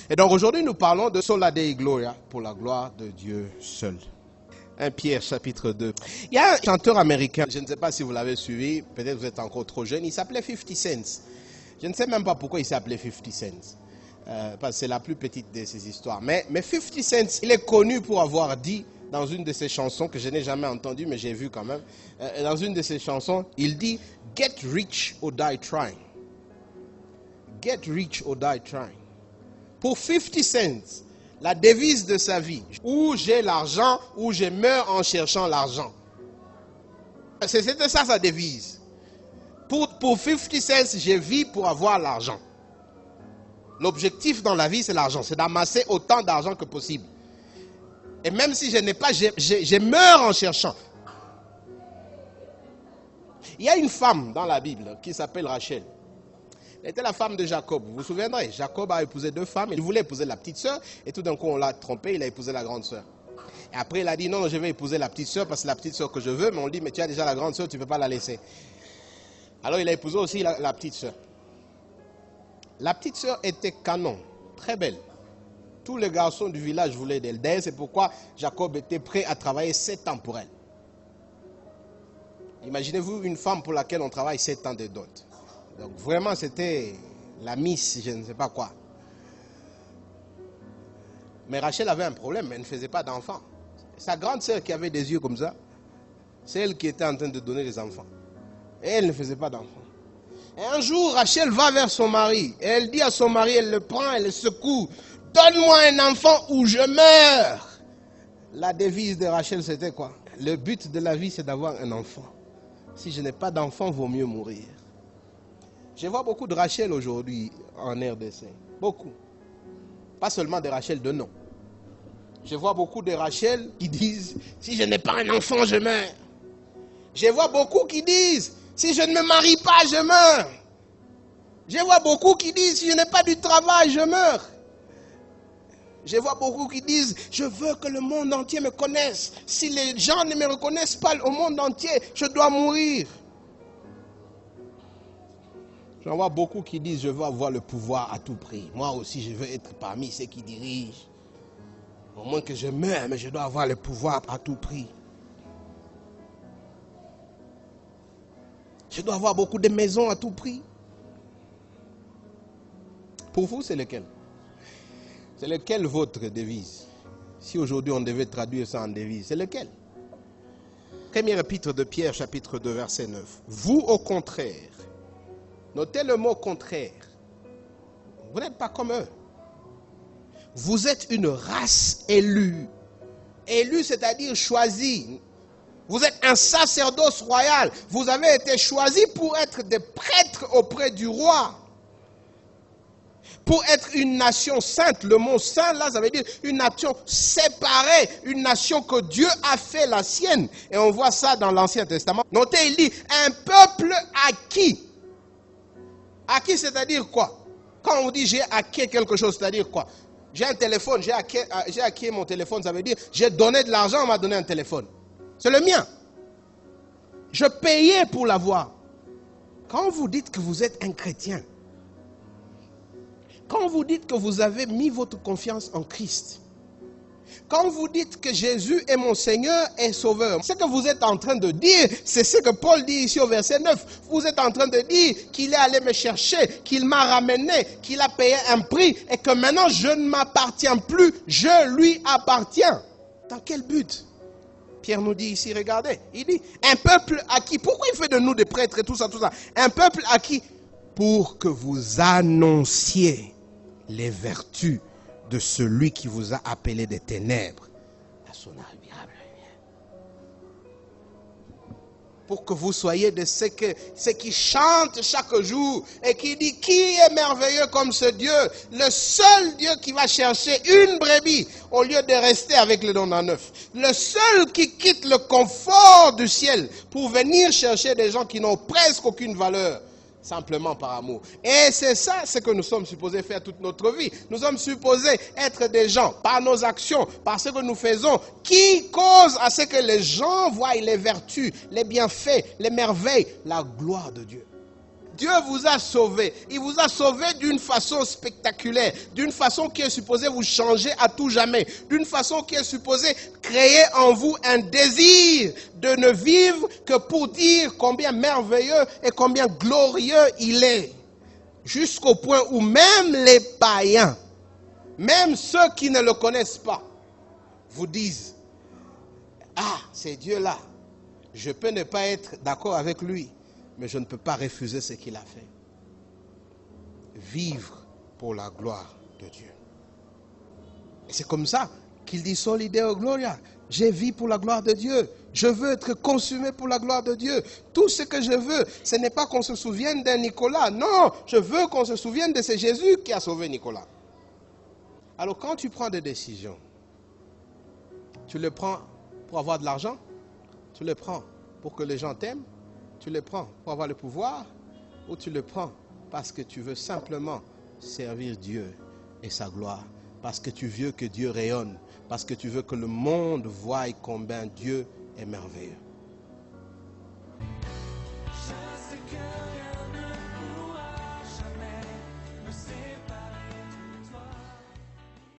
Et donc aujourd'hui, nous parlons de Sola Dei Gloria, pour la gloire de Dieu seul. 1 Pierre chapitre 2. Il y a un chanteur américain, je ne sais pas si vous l'avez suivi, peut-être vous êtes encore trop jeune, il s'appelait 50 Cent. Je ne sais même pas pourquoi il s'appelait 50 Cent. Parce que c'est la plus petite de ces histoires. Mais 50 Cent, il est connu pour avoir dit dans une de ses chansons, que je n'ai jamais entendue, mais j'ai vu quand même, dans une de ses chansons, il dit « Get rich or die trying ». Get rich or die trying. Pour 50 Cent, la devise de sa vie, où j'ai l'argent, où je meurs en cherchant l'argent. C'était ça sa devise. Pour 50 Cent, je vis pour avoir l'argent. L'objectif dans la vie, c'est l'argent. C'est d'amasser autant d'argent que possible. Et même si je n'ai pas, je meurs en cherchant. Il y a une femme dans la Bible qui s'appelle Rachel. Elle était la femme de Jacob. Vous vous souviendrez, Jacob a épousé 2 femmes. Il voulait épouser la petite sœur. Et tout d'un coup, on l'a trompé. Il a épousé la grande sœur. Et après, il a dit non, je vais épouser la petite sœur parce que c'est la petite sœur que je veux. Mais on dit, mais tu as déjà la grande sœur, tu ne peux pas la laisser. Alors, il a épousé aussi la petite sœur. La petite sœur était canon, très belle. Tous les garçons du village voulaient d'elle. D'ailleurs, c'est pourquoi Jacob était prêt à travailler 7 ans pour elle. Imaginez-vous une femme pour laquelle on travaille 7 ans de dot. Donc vraiment, c'était la miss, je ne sais pas quoi. Mais Rachel avait un problème, elle ne faisait pas d'enfants. Sa grande sœur qui avait des yeux comme ça, c'est elle qui était en train de donner les enfants. Et elle ne faisait pas d'enfants. Et un jour, Rachel va vers son mari. Et elle dit à son mari, elle le prend, elle le secoue. Donne-moi un enfant ou je meurs. La devise de Rachel, c'était quoi? Le but de la vie, c'est d'avoir un enfant. Si je n'ai pas d'enfant, vaut mieux mourir. Je vois beaucoup de Rachel aujourd'hui en RDC. Beaucoup. Pas seulement de Rachel de nom. Je vois beaucoup de Rachel qui disent, si je n'ai pas un enfant, je meurs. Je vois beaucoup qui disent, si je ne me marie pas, je meurs. Je vois beaucoup qui disent, si je n'ai pas du travail, je meurs. Je vois beaucoup qui disent, je veux que le monde entier me connaisse. Si les gens ne me reconnaissent pas au monde entier, je dois mourir. J'en vois beaucoup qui disent, je veux avoir le pouvoir à tout prix. Moi aussi, je veux être parmi ceux qui dirigent. Au moins que je meure, mais je dois avoir le pouvoir à tout prix. Je dois avoir beaucoup de maisons à tout prix. Pour vous, c'est lequel? C'est lequel votre devise? Si aujourd'hui on devait traduire ça en devise, c'est lequel? Premier épître de Pierre, chapitre 2, verset 9. Vous, au contraire, notez le mot contraire. Vous n'êtes pas comme eux. Vous êtes une race élue. Élue, c'est-à-dire choisie. Vous êtes un sacerdoce royal. Vous avez été choisi pour être des prêtres auprès du roi. Pour être une nation sainte. Le mot saint, là, ça veut dire une nation séparée. Une nation que Dieu a fait la sienne. Et on voit ça dans l'Ancien Testament. Notez, il dit, un peuple acquis. Acquis, c'est-à-dire quoi? Quand on dit j'ai acquis quelque chose, c'est-à-dire quoi? J'ai un téléphone, j'ai acquis mon téléphone, ça veut dire j'ai donné de l'argent, on m'a donné un téléphone. C'est le mien. Je payais pour l'avoir. Quand vous dites que vous êtes un chrétien, quand vous dites que vous avez mis votre confiance en Christ, quand vous dites que Jésus est mon Seigneur et Sauveur, ce que vous êtes en train de dire, c'est ce que Paul dit ici au verset 9. Vous êtes en train de dire qu'il est allé me chercher, qu'il m'a ramené, qu'il a payé un prix et que maintenant je ne m'appartiens plus, je lui appartiens. Dans quel but? Pierre nous dit ici, regardez, il dit, un peuple acquis. Pourquoi il fait de nous des prêtres et tout ça, tout ça? Un peuple acquis pour que vous annonciez les vertus de celui qui vous a appelé des ténèbres à son admirable lumière. Pour que vous soyez de ceux qui chantent chaque jour et qui disent qui est merveilleux comme ce Dieu, le seul Dieu qui va chercher une brebis au lieu de rester avec le don d'un œuf. Le seul qui quitte le confort du ciel pour venir chercher des gens qui n'ont presque aucune valeur. Simplement par amour. Et c'est ça ce que nous sommes supposés faire toute notre vie. Nous sommes supposés être des gens, par nos actions, par ce que nous faisons, qui causent à ce que les gens voient les vertus, les bienfaits, les merveilles, la gloire de Dieu. Dieu vous a sauvé. Il vous a sauvé d'une façon spectaculaire, d'une façon qui est supposée vous changer à tout jamais, d'une façon qui est supposée créer en vous un désir de ne vivre que pour dire combien merveilleux et combien glorieux il est. Jusqu'au point où même les païens, même ceux qui ne le connaissent pas, vous disent, ah, c'est Dieu-là. Je peux ne pas être d'accord avec lui, mais je ne peux pas refuser ce qu'il a fait. Vivre pour la gloire de Dieu. Et c'est comme ça qu'il dit Soli Deo Gloria. Je vis pour la gloire de Dieu. Je veux être consumé pour la gloire de Dieu. Tout ce que je veux, ce n'est pas qu'on se souvienne d'un Nicolas. Non, je veux qu'on se souvienne de ce Jésus qui a sauvé Nicolas. Alors quand tu prends des décisions, tu les prends pour avoir de l'argent, tu les prends pour que les gens t'aiment, tu les prends pour avoir le pouvoir, ou tu les prends parce que tu veux simplement servir Dieu et sa gloire, parce que tu veux que Dieu rayonne, parce que tu veux que le monde voie combien Dieu est merveilleux.